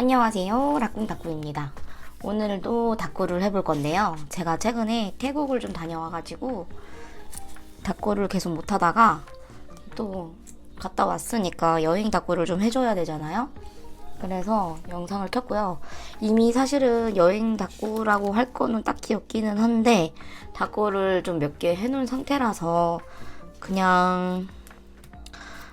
안녕하세요, 라꿍다꾸입니다. 오늘도 다꾸를 해볼 건데요. 제가 최근에 태국을 좀 다녀와가지고 다꾸를 계속 못하다가 또 갔다 왔으니까 여행 다꾸를 좀 해줘야 되잖아요. 그래서 영상을 켰고요. 이미 사실은 여행 다꾸라고 할 거는 딱히 없기는 한데 다꾸를 좀 몇 개 해놓은 상태라서 그냥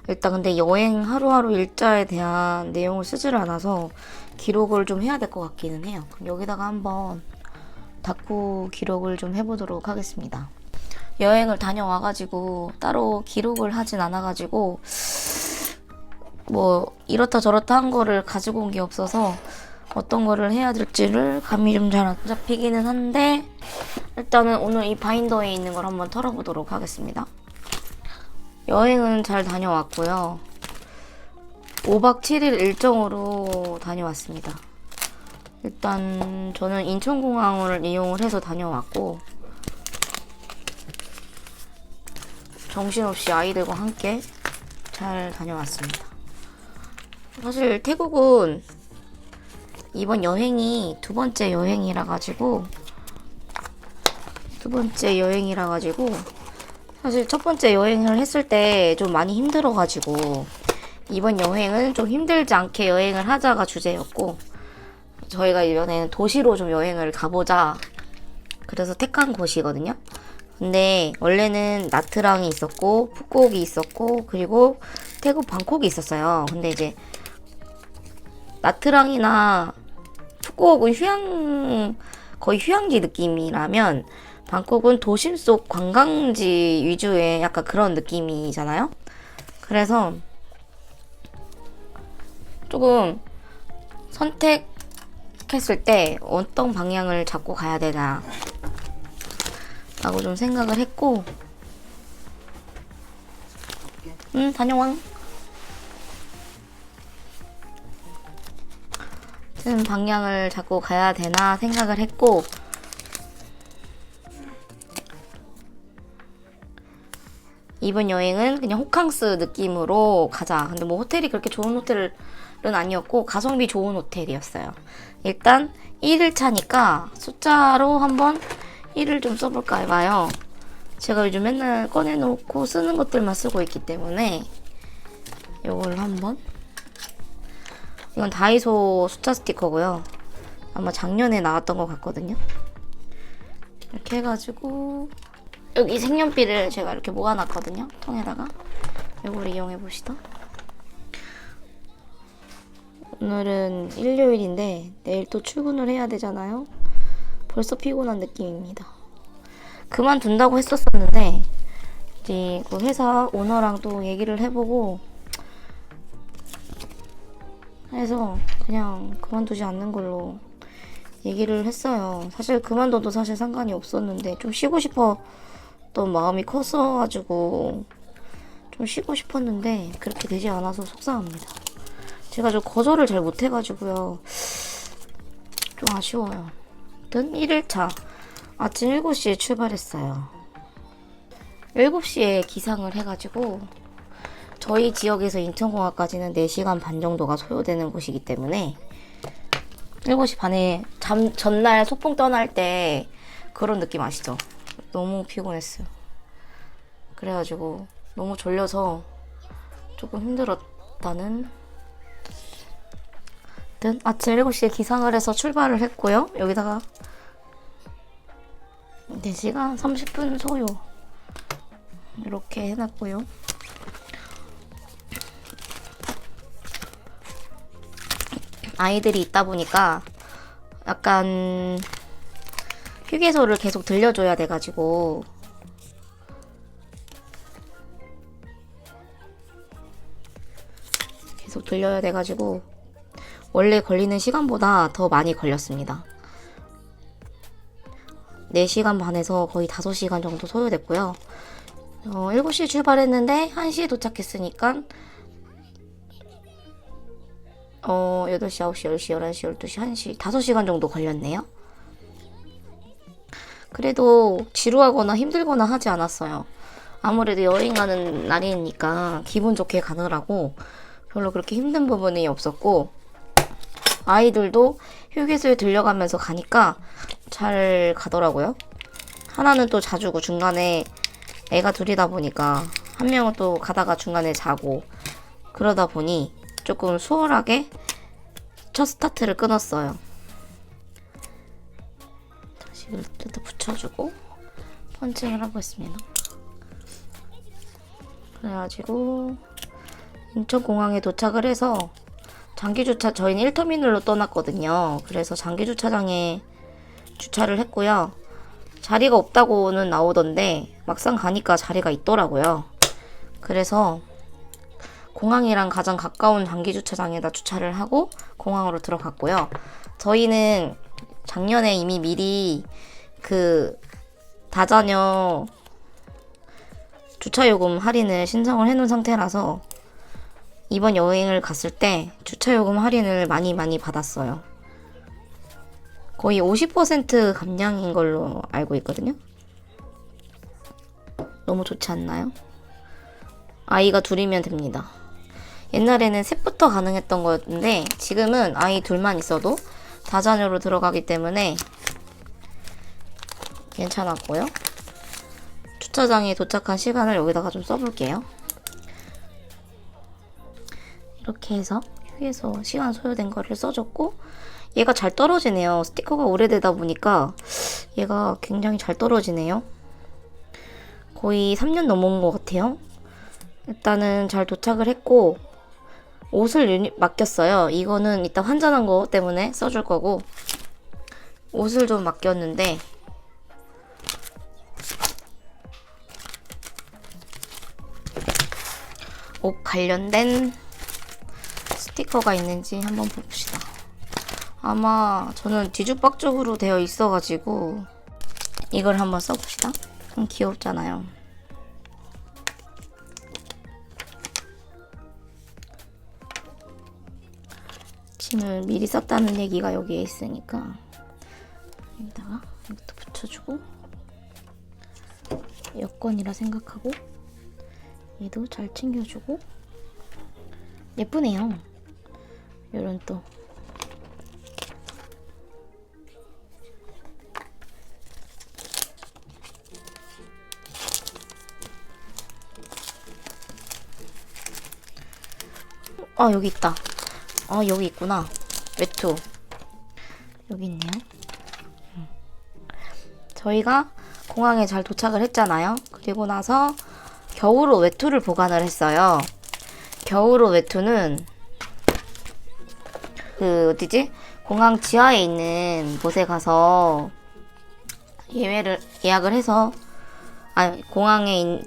일단 근데 여행 하루하루 일자에 대한 내용을 쓰질 않아서 기록을 좀 해야 될 것 같기는 해요. 그럼 여기다가 한번 다꾸 기록을 좀 해보도록 하겠습니다. 여행을 다녀와가지고 따로 기록을 하진 않아가지고 뭐 이렇다 저렇다 한 거를 가지고 온 게 없어서 어떤 거를 해야 될지를 감이 좀 잘 안 잡히기는 한데 일단은 오늘 이 바인더에 있는 걸 한번 털어보도록 하겠습니다. 여행은 잘 다녀왔고요. 5박 7일 일정으로 다녀왔습니다. 일단 저는 인천공항을 이용을 해서 다녀왔고 정신없이 아이들과 함께 잘 다녀왔습니다. 사실 태국은 이번 여행이 두 번째 여행이라 가지고 사실 첫 번째 여행을 했을 때 좀 많이 힘들어가지고 이번 여행은 좀 힘들지 않게 여행을 하자가 주제였고 저희가 이번에는 도시로 좀 여행을 가보자 그래서 택한 곳이거든요. 근데 원래는 나트랑이 있었고 푸꾸옥이 있었고 그리고 태국 방콕이 있었어요. 근데 이제 나트랑이나 푸꾸옥은 거의 휴양지 느낌이라면 방콕은 도심 속 관광지 위주의 약간 그런 느낌이잖아요. 그래서 조금 선택했을 때 어떤 방향을 잡고 가야 되나 라고 좀 생각을 했고 다녀왕 무슨 방향을 잡고 가야 되나 생각을 했고 이번 여행은 그냥 호캉스 느낌으로 가자. 근데 뭐 호텔이 그렇게 좋은 호텔은 아니었고 가성비 좋은 호텔이었어요. 일단 1일차니까 숫자로 한번 1을 좀 써볼까 해봐요. 제가 요즘 맨날 꺼내놓고 쓰는 것들만 쓰고 있기 때문에 이걸 한번 이건 다이소 숫자 스티커고요. 아마 작년에 나왔던 것 같거든요. 이렇게 해가지고 여기 색연필을 제가 이렇게 모아놨거든요. 통에다가 이걸 이용해봅시다. 오늘은 일요일인데 내일 또 출근을 해야 되잖아요. 벌써 피곤한 느낌입니다. 그만둔다고 했었는데 이제 그 회사 오너랑 또 얘기를 해보고 해서 그냥 그만두지 않는 걸로 얘기를 했어요. 사실 그만둬도 사실 상관이 없었는데 좀 쉬고 싶었던 마음이 컸어가지고 좀 쉬고 싶었는데 그렇게 되지 않아서 속상합니다. 제가 좀 거절을 잘 못해가지고요. 좀 아쉬워요. 아무튼 1일차 아침 7시에 출발했어요. 7시에 기상을 해가지고 저희 지역에서 인천공항까지는 4시간 반 정도가 소요되는 곳이기 때문에 7시 반에 전날 소풍 떠날 때 그런 느낌 아시죠? 너무 피곤했어요. 그래가지고 너무 졸려서 조금 힘들었다는 아침 7시에 기상을 해서 출발을 했고요. 여기다가 4시간 30분 소요 이렇게 해놨고요. 아이들이 있다 보니까 약간 휴게소를 계속 들려줘야 돼가지고 원래 걸리는 시간보다 더 많이 걸렸습니다. 4시간 반에서 거의 5시간 정도 소요됐고요. 7시에 출발했는데 1시에 도착했으니까 8시, 9시, 10시, 11시, 12시, 1시 5시간 정도 걸렸네요. 그래도 지루하거나 힘들거나 하지 않았어요. 아무래도 여행 가는 날이니까 기분 좋게 가느라고 별로 그렇게 힘든 부분이 없었고 아이들도 휴게소에 들려가면서 가니까 잘 가더라고요. 하나는 또 자주고 중간에 애가 둘이다 보니까 한 명은 또 가다가 중간에 자고 그러다 보니 조금 수월하게 첫 스타트를 끊었어요. 다시 이걸 뜯어 붙여주고 펀칭을 하고 있습니다. 그래가지고 인천공항에 도착을 해서 장기주차, 저희는 1터미널로 떠났거든요. 그래서 장기주차장에 주차를 했고요. 자리가 없다고는 나오던데 막상 가니까 자리가 있더라고요. 그래서 공항이랑 가장 가까운 장기주차장에다 주차를 하고 공항으로 들어갔고요. 저희는 작년에 이미 미리 그 다자녀 주차요금 할인을 신청을 해놓은 상태라서 이번 여행을 갔을 때 주차요금 할인을 많이 받았어요. 거의 50% 감량인 걸로 알고 있거든요. 너무 좋지 않나요? 아이가 둘이면 됩니다. 옛날에는 셋부터 가능했던 거였는데 지금은 아이 둘만 있어도 다자녀로 들어가기 때문에 괜찮았고요. 주차장에 도착한 시간을 여기다가 좀 써볼게요. 이렇게 해서 휴게소 시간 소요된 거를 써줬고 얘가 잘 떨어지네요. 스티커가 오래되다 보니까 얘가 굉장히 잘 떨어지네요. 거의 3년 넘은 것 같아요. 일단은 잘 도착을 했고 옷을 맡겼어요. 이거는 이따 환전한 거 때문에 써줄 거고 옷을 좀 맡겼는데 옷 관련된 스티커가 있는지 한번 봅시다. 아마 저는 뒤죽박죽으로 되어 있어가지고 이걸 한번 써봅시다. 귀엽잖아요. 짐을 미리 썼다는 얘기가 여기에 있으니까 여기다가 이것도 붙여주고 여권이라 생각하고 얘도 잘 챙겨주고 예쁘네요. 요런 또 여기 있다. 여기 있구나. 외투 여기 있네요. 저희가 공항에 잘 도착을 했잖아요. 그리고 나서 겨울옷 외투를 보관을 했어요. 겨울옷 외투는 그 어디지? 공항 지하에 있는 곳에 가서 예약을 해서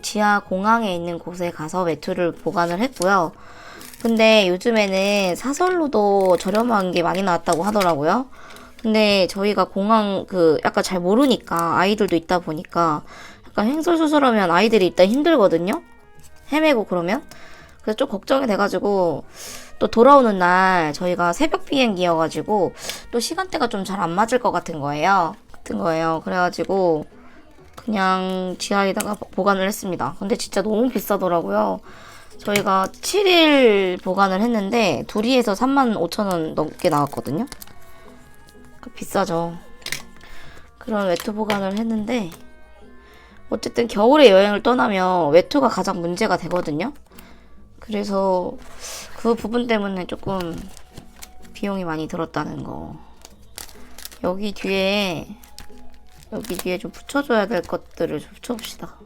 지하 공항에 있는 곳에 가서 외투를 보관을 했고요. 근데 요즘에는 사설로도 저렴한 게 많이 나왔다고 하더라고요. 근데 저희가 공항 약간 잘 모르니까 아이들도 있다 보니까 약간 횡설수설하면 아이들이 일단 힘들거든요. 헤매고 그러면. 그래서 좀 걱정이 돼가지고 또 돌아오는 날 저희가 새벽 비행기여가지고 또 시간대가 좀 잘 안 맞을 것 같은 거예요. 그래가지고 그냥 지하에다가 보관을 했습니다. 근데 진짜 너무 비싸더라고요. 저희가 7일 보관을 했는데 둘이에서 35,000원 넘게 나왔거든요. 비싸죠. 그런 외투 보관을 했는데 어쨌든 겨울에 여행을 떠나면 외투가 가장 문제가 되거든요. 그래서 그 부분 때문에 조금 비용이 많이 들었다는 거. 여기 뒤에 좀 붙여줘야 될 것들을 좀 붙여봅시다.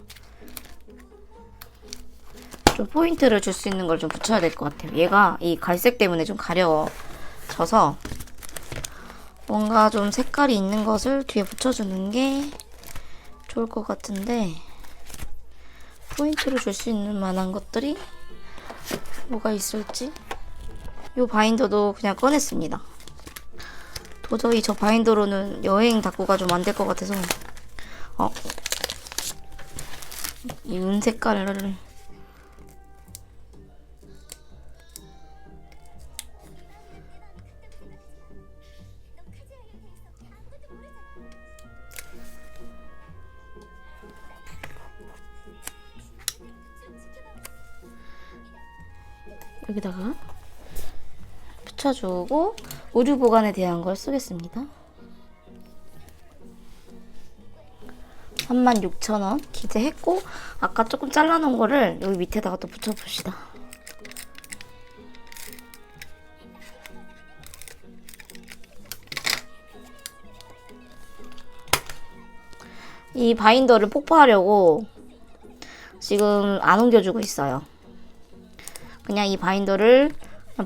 좀 포인트를 줄 수 있는 걸 좀 붙여야 될 것 같아요. 얘가 이 갈색 때문에 좀 가려져서 뭔가 좀 색깔이 있는 것을 뒤에 붙여주는 게 좋을 것 같은데 포인트를 줄 수 있는 만한 것들이 뭐가 있을지. 이 바인더도 그냥 꺼냈습니다. 도저히 저 바인더로는 여행 닦고가 좀 안 될 것 같아서 이 은 색깔을 여기다가 붙여주고 오류 보관에 대한 걸 쓰겠습니다. 36,000원 기재했고, 아까 조금 잘라놓은 거를 여기 밑에다가 또 붙여봅시다. 이 바인더를 폭파하려고 지금 안 옮겨주고 있어요. 그냥 이 바인더를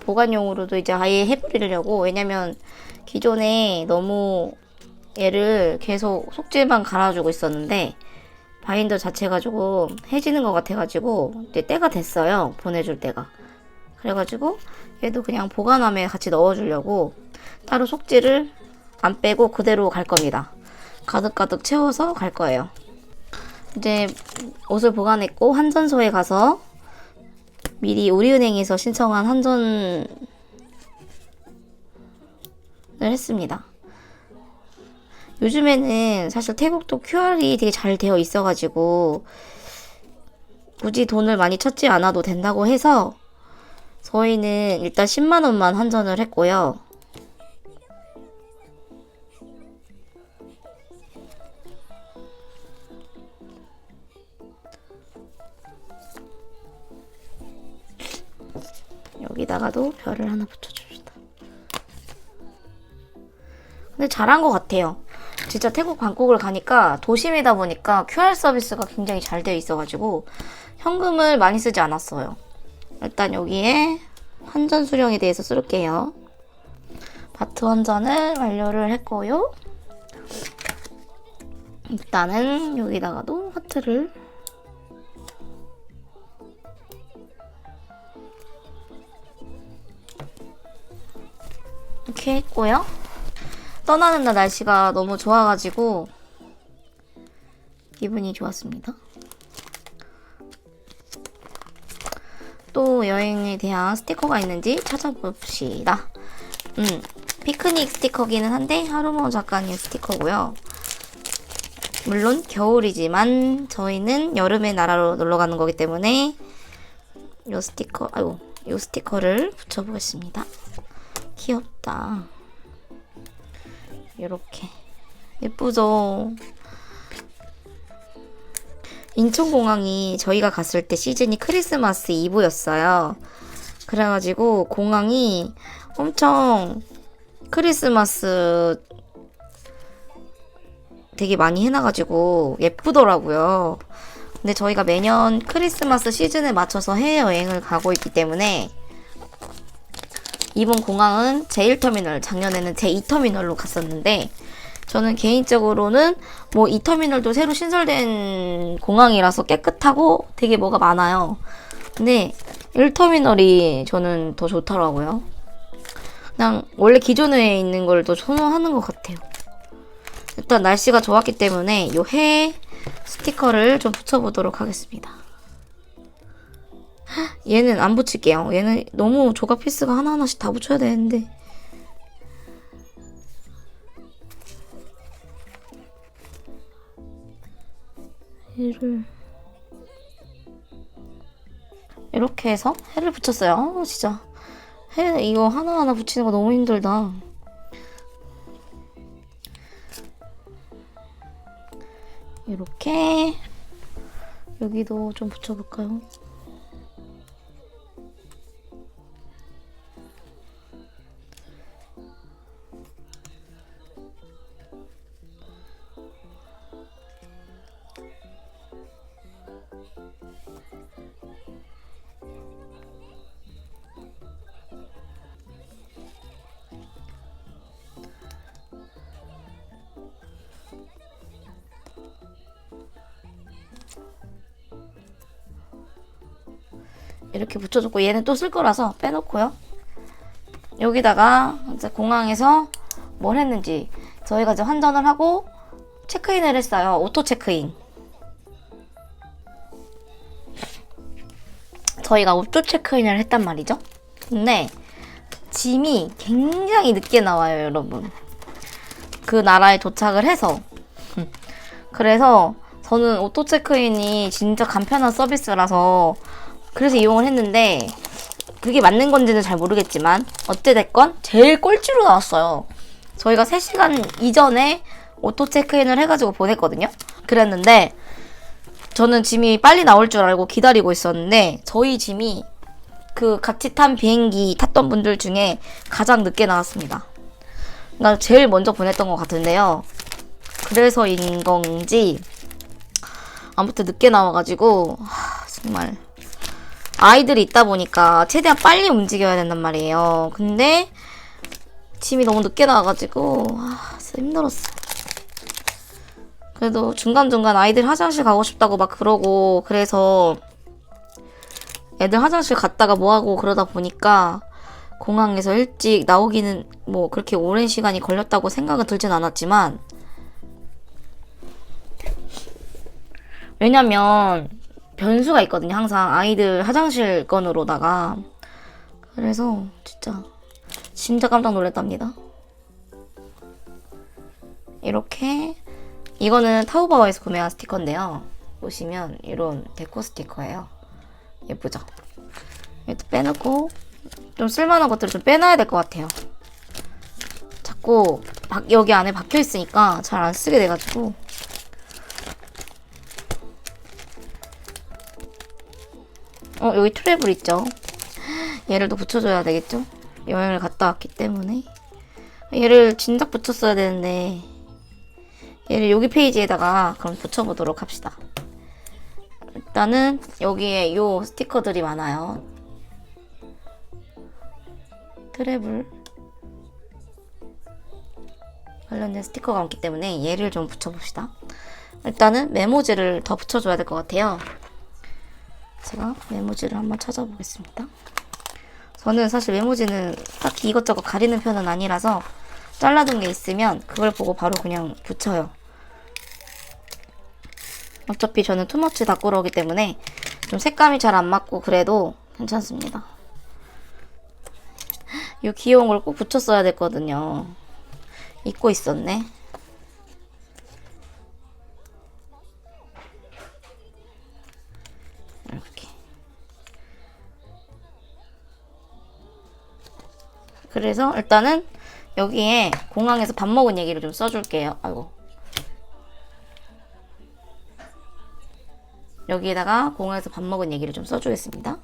보관용으로도 이제 아예 해버리려고. 왜냐면 기존에 너무 얘를 계속 속질만 갈아주고 있었는데 바인더 자체가 조금 해지는 것 같아가지고 이제 때가 됐어요. 보내줄 때가. 그래가지고 얘도 그냥 보관함에 같이 넣어주려고 따로 속질을 안 빼고 그대로 갈 겁니다. 가득가득 채워서 갈 거예요. 이제 옷을 보관했고 환전소에 가서 미리 우리은행에서 신청한 환전을 했습니다. 요즘에는 사실 태국도 QR이 되게 잘 되어 있어가지고 굳이 돈을 많이 찾지 않아도 된다고 해서 저희는 일단 10만원만 환전을 했고요. 여기다가도 별을 하나 붙여줍시다. 근데 잘한 것 같아요. 진짜 태국 방콕을 가니까 도심이다 보니까 QR 서비스가 굉장히 잘 되어 있어가지고 현금을 많이 쓰지 않았어요. 일단 여기에 환전 수령에 대해서 쓸게요. 바트 환전을 완료를 했고요. 일단은 여기다가도 하트를 이렇게 했고요. 떠나는 날 날씨가 너무 좋아가지고 기분이 좋았습니다. 또 여행에 대한 스티커가 있는지 찾아봅시다. 피크닉 스티커기는 한데 하루모 작가님 스티커고요. 물론 겨울이지만 저희는 여름의 나라로 놀러 가는 거기 때문에 요 스티커를 붙여보겠습니다. 귀엽다. 이렇게 예쁘죠? 인천공항이 저희가 갔을 때 시즌이 크리스마스 이브였어요. 그래가지고 공항이 엄청 크리스마스 되게 많이 해놔가지고 예쁘더라고요. 근데 저희가 매년 크리스마스 시즌에 맞춰서 해외여행을 가고 있기 때문에 이번 공항은 제1터미널, 작년에는 제2터미널로 갔었는데 저는 개인적으로는 뭐 2터미널도 새로 신설된 공항이라서 깨끗하고 되게 뭐가 많아요. 근데 1터미널이 저는 더 좋더라고요. 그냥 원래 기존에 있는 걸 더 선호하는 것 같아요. 일단 날씨가 좋았기 때문에 요 해 스티커를 좀 붙여보도록 하겠습니다. 얘는 안 붙일게요. 얘는 너무 조각 피스가 하나하나씩 다 붙여야 되는데 얘를 이렇게 해서 해를 붙였어요. 진짜 해 이거 하나하나 붙이는 거 너무 힘들다. 이렇게 여기도 좀 붙여볼까요? 이렇게 붙여줬고 얘는 또 쓸 거라서 빼놓고요. 여기다가 이제 공항에서 뭘 했는지 저희가 이제 환전을 하고 체크인을 했어요. 오토 체크인. 저희가 오토 체크인을 했단 말이죠. 근데 짐이 굉장히 늦게 나와요, 여러분. 그 나라에 도착을 해서. 그래서 저는 오토 체크인이 진짜 간편한 서비스라서 그래서 이용을 했는데 그게 맞는 건지는 잘 모르겠지만 어찌됐건 제일 꼴찌로 나왔어요. 저희가 3시간 이전에 오토 체크인을 해가지고 보냈거든요. 그랬는데 저는 짐이 빨리 나올 줄 알고 기다리고 있었는데 저희 짐이 그 같이 탄 비행기 탔던 분들 중에 가장 늦게 나왔습니다. 그러니까 제일 먼저 보냈던 것 같은데요. 그래서인 건지 아무튼 늦게 나와가지고 정말 아이들이 있다 보니까 최대한 빨리 움직여야 된단 말이에요. 근데 짐이 너무 늦게 나와가지고 진짜 힘들었어. 그래도 중간중간 아이들 화장실 가고 싶다고 막 그러고 그래서 애들 화장실 갔다가 뭐하고 그러다 보니까 공항에서 일찍 나오기는 뭐 그렇게 오랜 시간이 걸렸다고 생각은 들진 않았지만 왜냐면 변수가 있거든요. 항상 아이들 화장실 건으로다가. 그래서 진짜 깜짝 놀랐답니다. 이렇게 이거는 타오바오에서 구매한 스티커인데요. 보시면 이런 데코 스티커예요. 예쁘죠? 이것도 빼놓고 좀 쓸만한 것들을 좀 빼놔야 될 것 같아요. 자꾸 여기 안에 박혀 있으니까 잘 안 쓰게 돼가지고 여기 트래블 있죠? 얘를 또 붙여줘야 되겠죠? 여행을 갔다 왔기 때문에 얘를 진작 붙였어야 되는데 얘를 여기 페이지에다가 그럼 붙여보도록 합시다. 일단은 여기에 요 스티커들이 많아요. 트래블 관련된 스티커가 많기 때문에 얘를 좀 붙여봅시다. 일단은 메모지를 더 붙여줘야 될 것 같아요. 제가 메모지를 한번 찾아보겠습니다. 저는 사실 메모지는 딱히 이것저것 가리는 편은 아니라서 잘라둔 게 있으면 그걸 보고 바로 그냥 붙여요. 어차피 저는 투머치 다꾸러기 때문에 좀 색감이 잘 안 맞고 그래도 괜찮습니다. 이 귀여운 걸 꼭 붙였어야 됐거든요. 잊고 있었네. 이렇게. 그래서 일단은 여기에 공항에서 밥 먹은 얘기를 좀 써줄게요. 아이고. 여기에다가 공항에서 밥 먹은 얘기를 좀 써주겠습니다.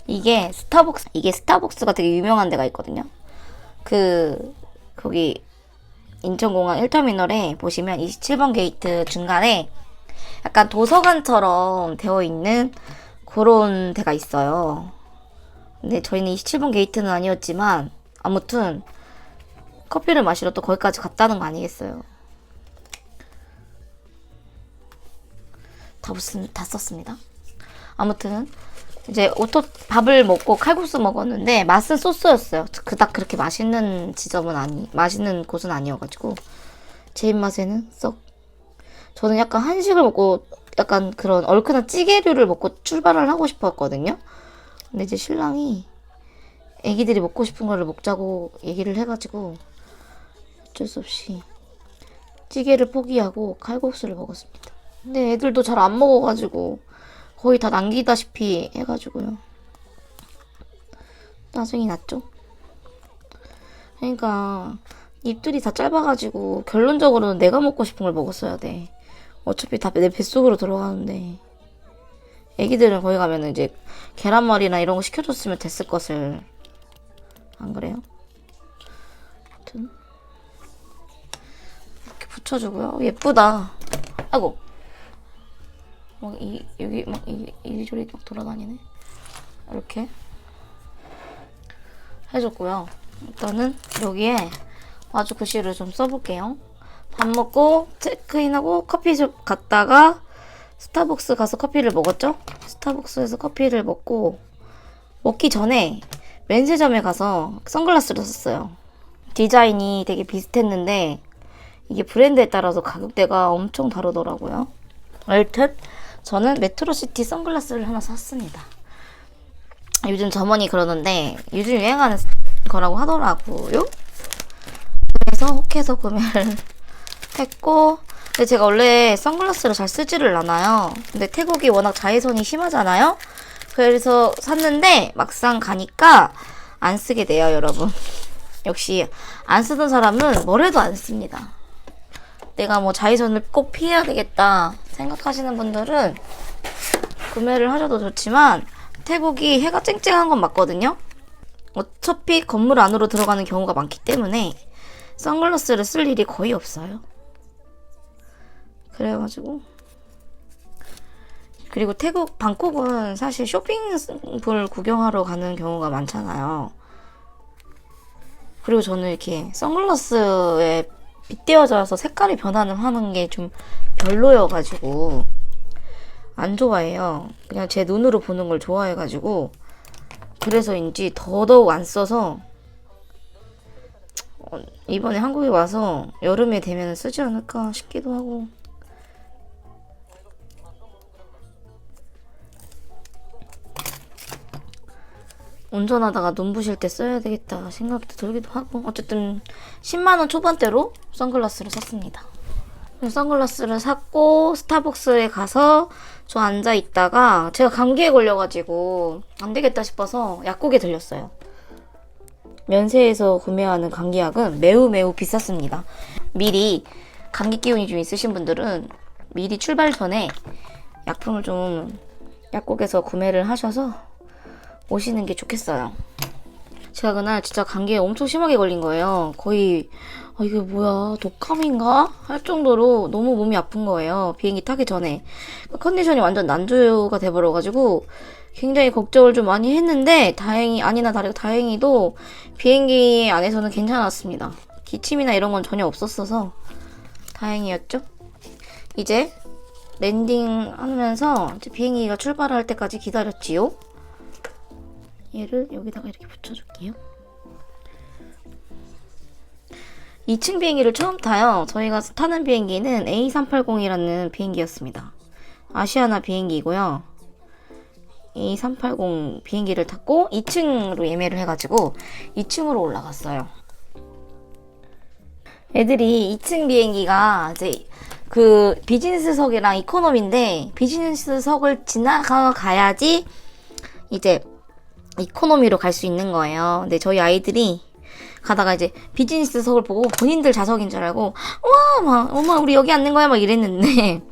이게 스타벅스가 되게 유명한 데가 있거든요. 거기 인천공항 1터미널에 보시면 27번 게이트 중간에 약간 도서관처럼 되어 있는 그런 데가 있어요. 근데 저희는 27번 게이트는 아니었지만 아무튼 커피를 마시러 또 거기까지 갔다는 거 아니겠어요. 다 썼습니다. 아무튼 이제 밥을 먹고 칼국수 먹었는데 맛은 소스였어요. 그닥 그렇게 맛있는 맛있는 곳은 아니어가지고 제 입맛에는 저는 약간 한식을 먹고 약간 그런 얼큰한 찌개류를 먹고 출발을 하고 싶었거든요. 근데 이제 신랑이 애기들이 먹고 싶은 거를 먹자고 얘기를 해가지고 어쩔 수 없이 찌개를 포기하고 칼국수를 먹었습니다. 근데 애들도 잘 안 먹어가지고 거의 다 남기다시피 해가지고요. 짜증이 났죠? 그러니까 입들이 다 짧아가지고 결론적으로는 내가 먹고 싶은 걸 먹었어야 돼. 어차피 다 내 뱃속으로 들어가는데 애기들은 거기 가면 이제 계란말이나 이런 거 시켜줬으면 됐을 것을. 안 그래요? 아무튼 이렇게 붙여주고요. 예쁘다. 아이고. 여기 이리저리 막 돌아다니네. 이렇게 해줬고요. 일단은 여기에 마주 글씨를 좀 써볼게요. 밥 먹고 체크인하고 커피숍 갔다가 스타벅스 가서 커피를 먹었죠? 스타벅스에서 커피를 먹기 전에 면세점에 가서 선글라스를 샀어요. 디자인이 되게 비슷했는데 이게 브랜드에 따라서 가격대가 엄청 다르더라고요. 여튼 저는 메트로시티 선글라스를 하나 샀습니다. 요즘 점원이 그러는데 요즘 유행하는 거라고 하더라고요. 그래서 혹해서 구매를 했고 근데 제가 원래 선글라스를 잘 쓰지를 않아요. 근데 태국이 워낙 자외선이 심하잖아요. 그래서 샀는데 막상 가니까 안 쓰게 돼요, 여러분. 역시 안 쓰던 사람은 뭐래도 안 씁니다. 내가 뭐 자외선을 꼭 피해야 되겠다 생각하시는 분들은 구매를 하셔도 좋지만 태국이 해가 쨍쨍한 건 맞거든요. 어차피 건물 안으로 들어가는 경우가 많기 때문에 선글라스를 쓸 일이 거의 없어요. 그래가지고 그리고 태국 방콕은 사실 쇼핑볼 구경하러 가는 경우가 많잖아요. 그리고 저는 이렇게 선글라스에 빗대어져서 색깔이 변하는 게 좀 별로여가지고 안 좋아해요. 그냥 제 눈으로 보는 걸 좋아해가지고 그래서인지 더더욱 안 써서 이번에 한국에 와서 여름에 되면 쓰지 않을까 싶기도 하고. 운전하다가 눈부실 때 써야 되겠다 생각도 들기도 하고. 어쨌든 10만원 초반대로 선글라스를 샀습니다. 선글라스를 샀고 스타벅스에 가서 저 앉아 있다가 제가 감기에 걸려가지고 안 되겠다 싶어서 약국에 들렸어요. 면세에서 구매하는 감기약은 매우 매우 비쌌습니다. 미리 감기 기운이 좀 있으신 분들은 미리 출발 전에 약품을 좀 약국에서 구매를 하셔서 오시는 게 좋겠어요. 제가 그날 진짜 감기에 엄청 심하게 걸린 거예요. 거의 이게 뭐야 독감인가? 할 정도로 너무 몸이 아픈 거예요. 비행기 타기 전에. 컨디션이 완전 난조가 돼버려가지고 굉장히 걱정을 좀 많이 했는데 아니나 다르게 다행히도 비행기 안에서는 괜찮았습니다. 기침이나 이런 건 전혀 없었어서 다행이었죠. 이제 랜딩 하면서 이제 비행기가 출발할 때까지 기다렸지요. 얘를 여기다가 이렇게 붙여줄게요. 2층 비행기를 처음 타요. 저희가 타는 비행기는 A380이라는 비행기였습니다. 아시아나 비행기이고요. A380 비행기를 탔고 2층으로 예매를 해가지고 2층으로 올라갔어요. 애들이 2층 비행기가 이제 그 비즈니스석이랑 이코노미인데 비즈니스석을 지나가야지 이제 이코노미로 갈 수 있는 거예요. 근데 저희 아이들이 가다가 이제 비즈니스석을 보고 본인들 좌석인 줄 알고 와 막 엄마 우리 여기 앉는 거야 막 이랬는데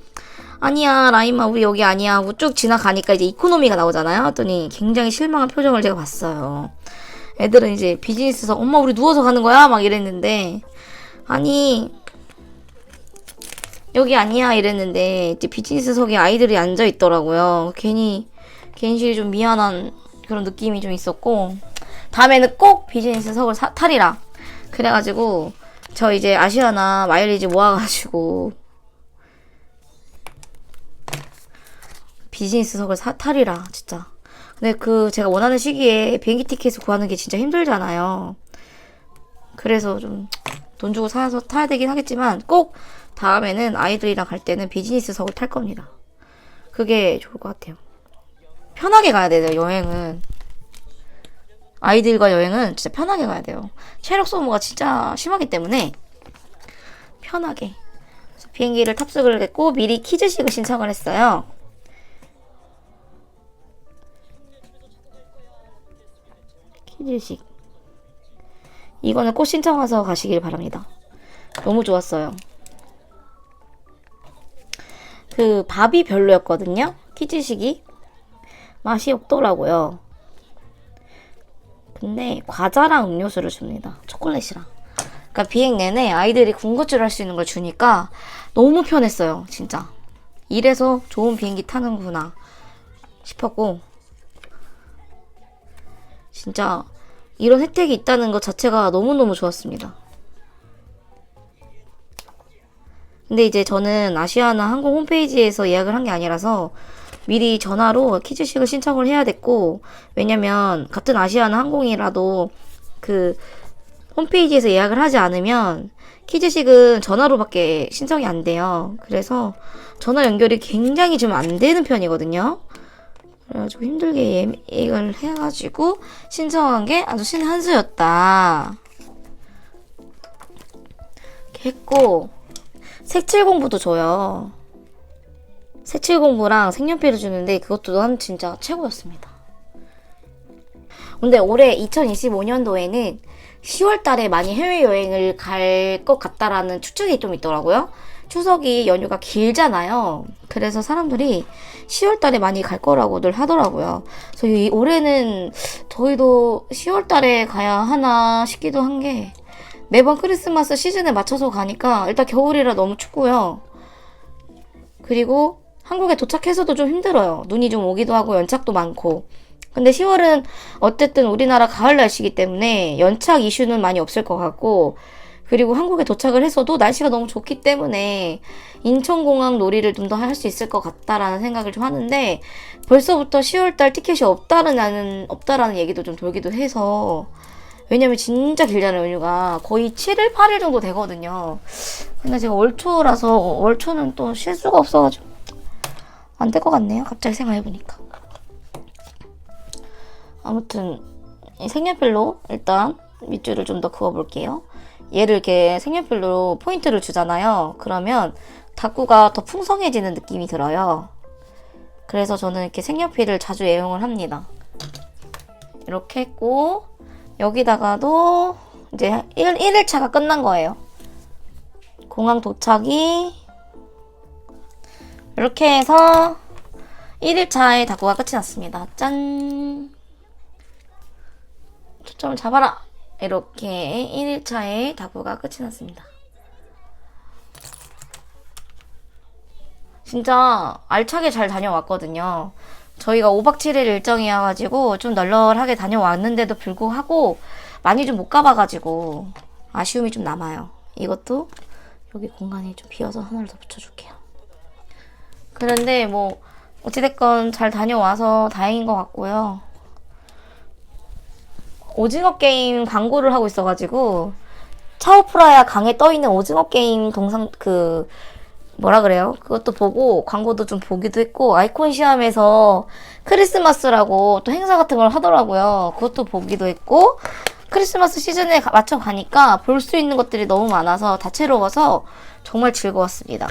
아니야 라임아 우리 여기 아니야 하고 쭉 지나가니까 이제 이코노미가 나오잖아요. 했더니 굉장히 실망한 표정을 제가 봤어요. 애들은 이제 비즈니스석 엄마 우리 누워서 가는 거야 막 이랬는데 아니 여기 아니야 이랬는데 이제 비즈니스석에 아이들이 앉아 있더라고요. 괜시 좀 미안한 그런 느낌이 좀 있었고 다음에는 꼭 비즈니스석을 타리라 그래가지고 저 이제 아시아나 마일리지 모아가지고 비즈니스석을 타리라 진짜. 근데 제가 원하는 시기에 비행기 티켓을 구하는 게 진짜 힘들잖아요. 그래서 좀 돈 주고 사서 타야 되긴 하겠지만 꼭 다음에는 아이들이랑 갈 때는 비즈니스석을 탈 겁니다. 그게 좋을 것 같아요. 편하게 가야 돼요, 여행은. 아이들과 여행은 진짜 편하게 가야 돼요. 체력 소모가 진짜 심하기 때문에 편하게. 그래서 비행기를 탑승을 했고 미리 키즈식을 신청을 했어요. 키즈식. 이거는 꼭 신청해서 가시길 바랍니다. 너무 좋았어요. 밥이 별로였거든요. 키즈식이. 맛이 없더라고요. 근데 과자랑 음료수를 줍니다. 초콜릿이랑. 그러니까 비행 내내 아이들이 군것질 할 수 있는 걸 주니까 너무 편했어요. 진짜. 이래서 좋은 비행기 타는구나 싶었고 진짜 이런 혜택이 있다는 것 자체가 너무너무 좋았습니다. 근데 이제 저는 아시아나 항공 홈페이지에서 예약을 한 게 아니라서 미리 전화로 키즈식을 신청을 해야 됐고 왜냐면 같은 아시아나 항공이라도 홈페이지에서 예약을 하지 않으면 키즈식은 전화로밖에 신청이 안 돼요. 그래서 전화 연결이 굉장히 좀 안 되는 편이거든요. 그래가지고 힘들게 예약을 해가지고 신청한 게 아주 신의 한 수였다. 이렇게 했고 색칠 공부도 줘요. 색칠 공부랑 색연필을 주는데 그것도 난 진짜 최고였습니다. 근데 올해 2025년도에는 10월 달에 많이 해외여행을 갈 것 같다라는 추측이 좀 있더라고요. 추석이 연휴가 길잖아요. 그래서 사람들이 10월 달에 많이 갈 거라고들 하더라고요. 그래서 올해는 저희도 10월 달에 가야 하나 싶기도 한 게 매번 크리스마스 시즌에 맞춰서 가니까 일단 겨울이라 너무 춥고요. 그리고 한국에 도착해서도 좀 힘들어요. 눈이 좀 오기도 하고 연착도 많고. 근데 10월은 어쨌든 우리나라 가을 날씨이기 때문에 연착 이슈는 많이 없을 것 같고, 그리고 한국에 도착을 했어도 날씨가 너무 좋기 때문에 인천공항 놀이를 좀 더 할 수 있을 것 같다라는 생각을 좀 하는데, 벌써부터 10월달 티켓이 없다라는 얘기도 좀 돌기도 해서, 왜냐면 진짜 길잖아요, 연휴가. 거의 7일, 8일 정도 되거든요. 근데 제가 월초라서, 월초는 또 쉴 수가 없어가지고 안 될 것 같네요. 갑자기 생각해보니까. 아무튼 이 색연필로 일단 밑줄을 좀 더 그어볼게요. 얘를 이렇게 색연필로 포인트를 주잖아요. 그러면 다꾸가 더 풍성해지는 느낌이 들어요. 그래서 저는 이렇게 색연필을 자주 애용을 합니다. 이렇게 했고, 여기다가도 이제 1일차가 끝난 거예요. 공항 도착이 이렇게 해서 1일차의 다꾸가 끝이 났습니다. 짠! 초점을 잡아라! 이렇게 1일차의 다꾸가 끝이 났습니다. 진짜 알차게 잘 다녀왔거든요. 저희가 5박 7일 일정이어가지고 좀 널널하게 다녀왔는데도 불구하고 많이 좀 못 가봐가지고 아쉬움이 좀 남아요. 이것도 여기 공간이 좀 비어서 하나를 더 붙여줄게요. 그런데 뭐 어찌됐건 잘 다녀와서 다행인 것 같고요. 오징어 게임 광고를 하고 있어가지고 차오프라야 강에 떠있는 오징어 게임 동상 뭐라 그래요? 그것도 보고 광고도 좀 보기도 했고, 아이콘 시암에서 크리스마스라고 또 행사 같은 걸 하더라고요. 그것도 보기도 했고, 크리스마스 시즌에 맞춰 가니까 볼 수 있는 것들이 너무 많아서 다채로워서 정말 즐거웠습니다.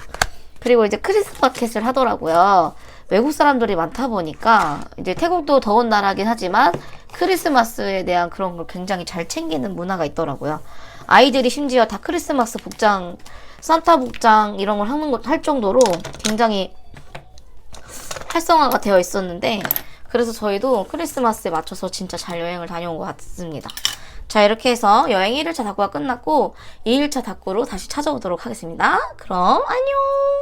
그리고 이제 크리스마스 마켓을 하더라고요. 외국 사람들이 많다 보니까 이제 태국도 더운 나라긴 하지만 크리스마스에 대한 그런 걸 굉장히 잘 챙기는 문화가 있더라고요. 아이들이 심지어 다 크리스마스 복장, 산타 복장 이런 걸 할 정도로 굉장히 활성화가 되어 있었는데, 그래서 저희도 크리스마스에 맞춰서 진짜 잘 여행을 다녀온 것 같습니다. 자, 이렇게 해서 여행 1일차 다꾸가 끝났고 2일차 다꾸로 다시 찾아오도록 하겠습니다. 그럼 안녕!